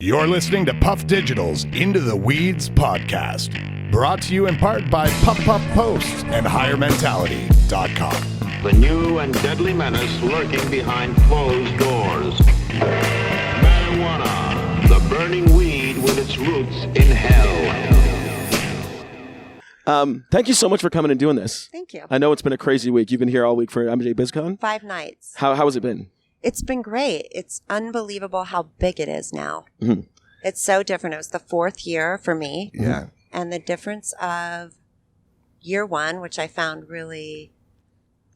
You're listening to Puff Digital's Into the Weeds podcast, brought to you in part by Puff Puff Posts and HigherMentality.com. The new and deadly menace lurking behind closed doors. Marijuana, the burning weed with its roots in hell. Thank you so much for coming and doing this. Thank you. I know it's been a crazy week. You've been here all week for MJ BizCon? 5 nights. How has it been? It's been great. It's unbelievable how big it is now. Mm-hmm. It's so different. It was the 4th year for me. Yeah. And the difference of year 1, which I found really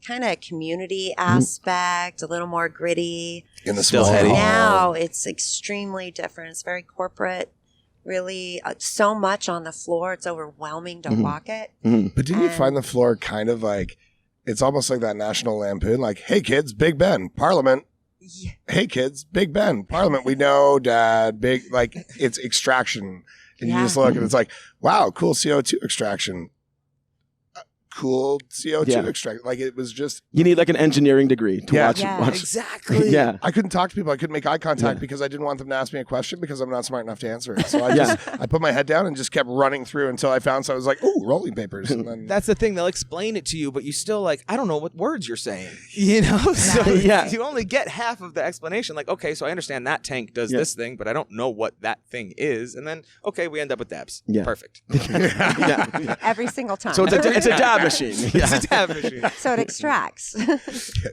kind of community aspect, a little more gritty. In the Still small heady. hall. Now it's extremely different. It's very corporate. Really, so much on the floor. It's overwhelming to walk it. Mm-hmm. But didn't you find the floor kind of like, it's almost like that National Lampoon, like, hey kids, Big Ben, Parliament. Yeah. Hey kids, Big Ben, Parliament. We know, Dad, big, like it's extraction. And you Yeah. just look and it's like, wow, cool CO2 extraction. Cool CO2 extraction. Like it was just, You need like an engineering degree to Yeah. watch. Yeah. watch. Exactly. Yeah. I couldn't talk to people. I couldn't make eye contact Yeah. because I didn't want them to ask me a question because I'm not smart enough to answer it. So I put my head down and just kept running through until I found, so I was like, ooh, rolling papers. And then That's the thing. They'll explain it to you, but you still like, I don't know what words you're saying. You know? So Yeah. you only get half of the explanation. Like, okay, so I understand that tank does this thing, but I don't know what that thing is. And then, okay, we end up with dabs. Yeah. Perfect. Yeah. Every single time. So it's a dab machine. It's a dab machine. So it extracts.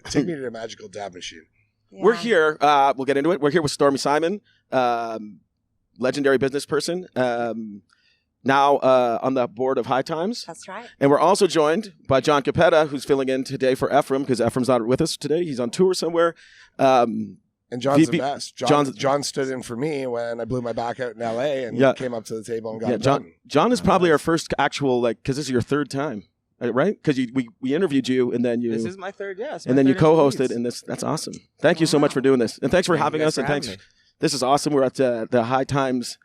take me to a magical dab machine. Yeah. We're here. We'll get into it. We're here with Stormy Simon, legendary business person, now on the board of High Times. That's right. And we're also joined by Jon Cappetta, who's filling in today for Ephraim because Ephraim's not with us today. He's on tour somewhere. And John's VP the best. John's- John stood in for me when I blew my back out in LA and came up to the table and got it John. done. John is probably our first actual because this is your third time, right? Because we interviewed you and then you This is my third, yes. and then you co-hosted, and that's awesome. Thank you so much for doing this, and thanks for having us. And thanks. This is awesome. We're at the High Times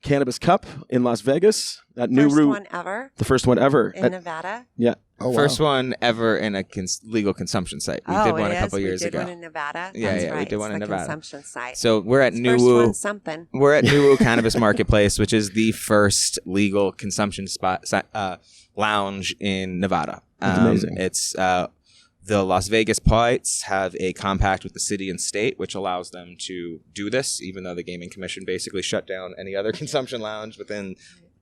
Cannabis Cup in Las Vegas. That new First route, one ever the first one ever. in Nevada. Yeah. Oh, wow. First one ever in a legal consumption site. We did one a couple years we ago. did one in Nevada. Yeah, That's yeah, we right. did one It's in the Nevada. Consumption site. So we're at First Nuwu. one, something. We're at Nuwu Cannabis Marketplace, which is the first legal consumption spot lounge in Nevada. That's amazing. It's the Las Vegas Pilots have a compact with the city and state, which allows them to do this, even though the Gaming Commission basically shut down any other consumption lounge within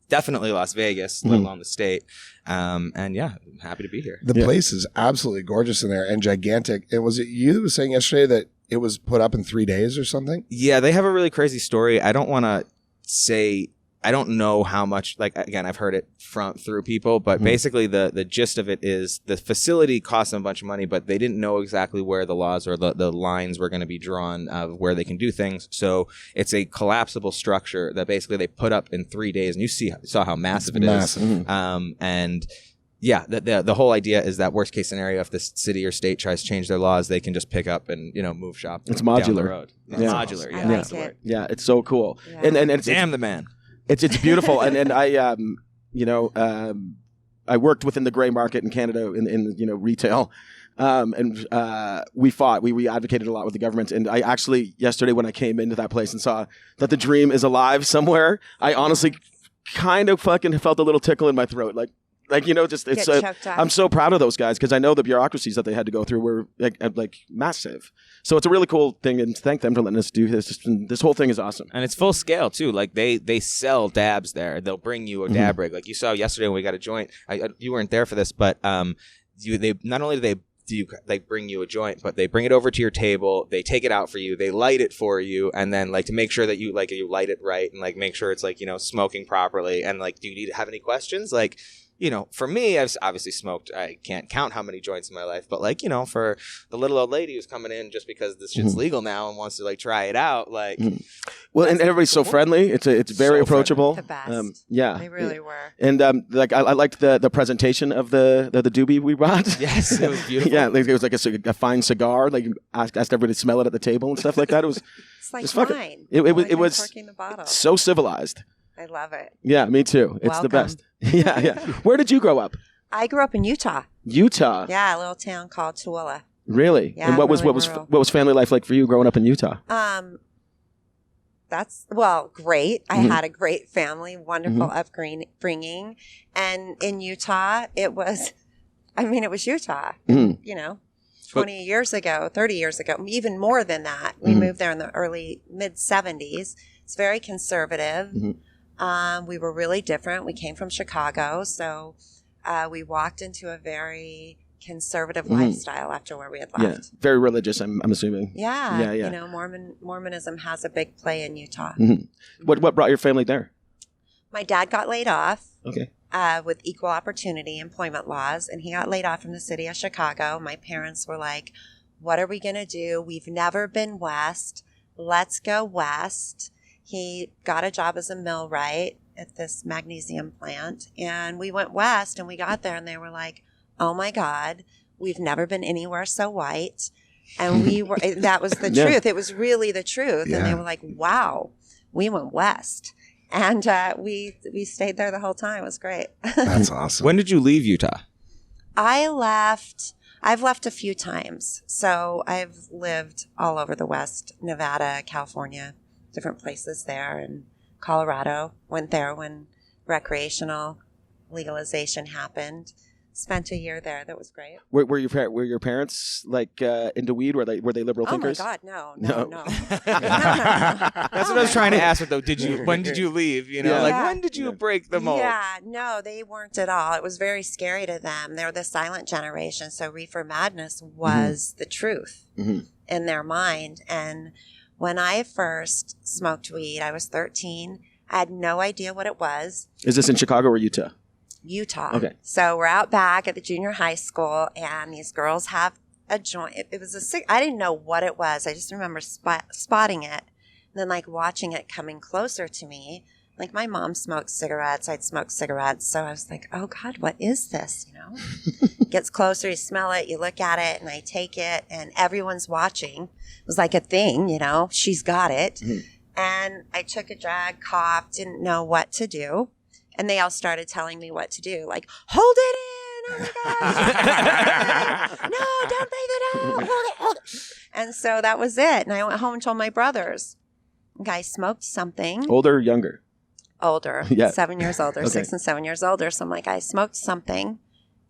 definitely Las Vegas, let alone the state. And yeah, I'm happy to be here. The place is absolutely gorgeous in there and gigantic. And was it you that was saying yesterday that it was put up in 3 days or something? Yeah, they have a really crazy story. I don't want to say, I don't know how much, like, again, I've heard it through people, but basically the gist of it is the facility cost them a bunch of money, but they didn't know exactly where the laws or the lines were going to be drawn of where they can do things. So it's a collapsible structure that basically they put up in 3 days, and you saw how massive it is. And yeah, the whole idea is that worst case scenario, if the city or state tries to change their laws, they can just pick up and move shop. It's down modular. the road. It's modular. I Yeah, like that's the it. word. Yeah, it's so cool. Yeah. And it's Damn the man. It's beautiful, and I I worked within the gray market in Canada in retail, and we advocated a lot with the government. And I actually yesterday when I came into that place and saw that the dream is alive somewhere, I honestly kind of fucking felt a little tickle in my throat, just it's. Get choked up. I'm so proud of those guys because I know the bureaucracies that they had to go through were like massive. So it's a really cool thing, and thank them for letting us do this. This whole thing is awesome. And it's full scale too. Like they sell dabs there. They'll bring you a dab rig. Like you saw yesterday when we got a joint. You weren't there for this, but they not only do they bring you a joint, but they bring it over to your table. They take it out for you. They light it for you, and then to make sure that you light it right and make sure it's smoking properly. And do you need to have any questions? For me, I've obviously smoked, I can't count how many joints in my life, but for the little old lady who's coming in just because this shit's legal now and wants to try it out, Well, and everybody's so friendly. It's very So approachable. The best. Yeah, They really were. And I liked the presentation of the doobie we brought. Yes, it was beautiful. Yeah, it was like a fine cigar. Like you asked everybody to smell it at the table and stuff like that. It was It's like It's fucking- wine. it was corking the bottle. so civilized. I love it. Yeah, me too. It's the Welcome. best. Yeah. Where did you grow up? I grew up in Utah. Utah. Yeah, a little town called Tooele. Really? Yeah, and what really was rural. family life like for you growing up in Utah? great. I had a great family, wonderful upbringing. And in Utah, it was Utah, 20 years ago, 30 years ago, even more than that. We moved there in the mid-70s. It's very conservative. We were really different. We came from Chicago, so we walked into a very conservative lifestyle after where we had left. Yeah. Very religious, I'm assuming. Yeah. Mormonism has a big play in Utah. What brought your family there? My dad got laid off. Okay. With equal opportunity employment laws, and he got laid off from the city of Chicago. My parents were like, what are we going to do? We've never been west. Let's go west. He got a job as a millwright at this magnesium plant, and we went west, and we got there, and they were like, oh my God, we've never been anywhere so white. And that was the truth. It was really the truth. And they were like, wow, we went west. And we stayed there the whole time. It was great. That's awesome. When did you leave Utah? I've left a few times. So I've lived all over the West, Nevada, California, different places there, and Colorado. Went there when recreational legalization happened. Spent a year there. That was great. Were your parents like into weed? Were they liberal thinkers? Oh my God, no. That's what I was trying to ask. Though, when did you leave? When did you break the mold? Yeah, no, they weren't at all. It was very scary to them. They're the silent generation, so reefer madness was the truth in their mind. And when I first smoked weed, I was 13. I had no idea what it was. Is this in Chicago or Utah? Utah. Okay. So we're out back at the junior high school, and these girls have a joint. It was I didn't know what it was. I just remember spotting it, and then like watching it coming closer to me. Like my mom smoked cigarettes. I'd smoke cigarettes. So I was like, oh God, what is this? Gets closer, you smell it, you look at it, and I take it, and everyone's watching. It was like a thing, she's got it. And I took a drag, coughed, didn't know what to do. And they all started telling me what to do, like, hold it in, oh my gosh. No, don't breathe it out, hold it. And so that was it. And I went home and told my brothers. I smoked something. Older or younger? Older. Yeah. 7 years older, 6 and 7 years older. So I'm like, I smoked something,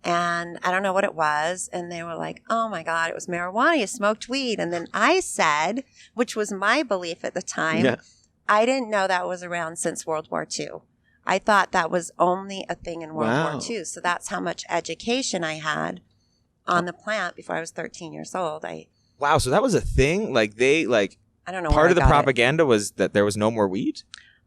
and I don't know what it was. And they were like, oh my God, it was marijuana. You smoked weed. And then I said, which was my belief at the time, I didn't know that was around since World War II. I thought that was only a thing in World War II. So that's how much education I had on the plant before I was 13 years old. Wow, so that was a thing? I don't know. Part of the propaganda was that there was no more weed?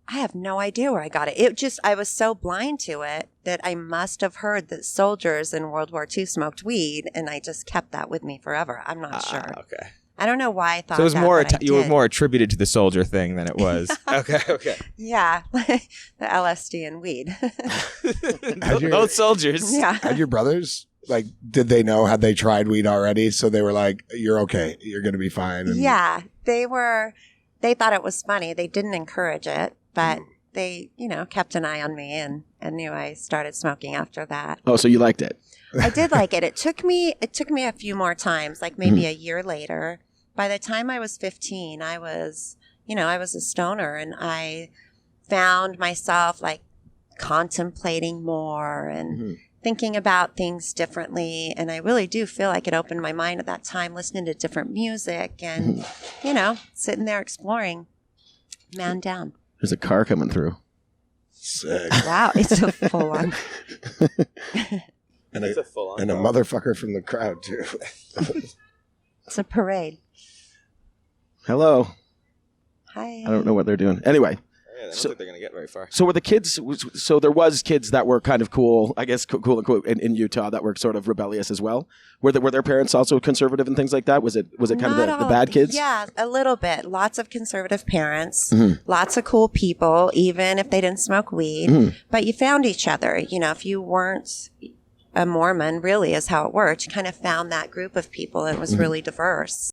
I have no idea where I got it. I was so blind to it that I must have heard that soldiers in World War II smoked weed, and I just kept that with me forever. I'm not sure. Okay. I don't know why I thought so it was that, you were more attributed to the soldier thing than it was. Okay. Yeah, the LSD and weed. Both soldiers. Yeah. Had your brothers, did they know? Had they tried weed already? So they were like, you're okay. You're going to be fine. And yeah, they thought it was funny. They didn't encourage it, but they, kept an eye on me and knew I started smoking after that. Oh, so you liked it? I did like it. It took me a few more times, like maybe a year later. By the time I was 15, I was a stoner, and I found myself contemplating more and thinking about things differently. And I really do feel like it opened my mind at that time, listening to different music and, sitting there exploring. Man down. There's a car coming through. Sick. Wow, it's a full on. And a motherfucker from the crowd, too. It's a parade. Hello. Hi. I don't know what they're doing. Anyway. I don't think they're going to get very far. So were the kids, so there was kids that were kind of cool, I guess, cool and cool in Utah that were sort of rebellious as well? Were their parents also conservative and things like that? Was it kind of the bad kids? Yeah, a little bit. Lots of conservative parents, lots of cool people, even if they didn't smoke weed. But you found each other. If you weren't a Mormon, really is how it worked. You kind of found that group of people, and it was really diverse.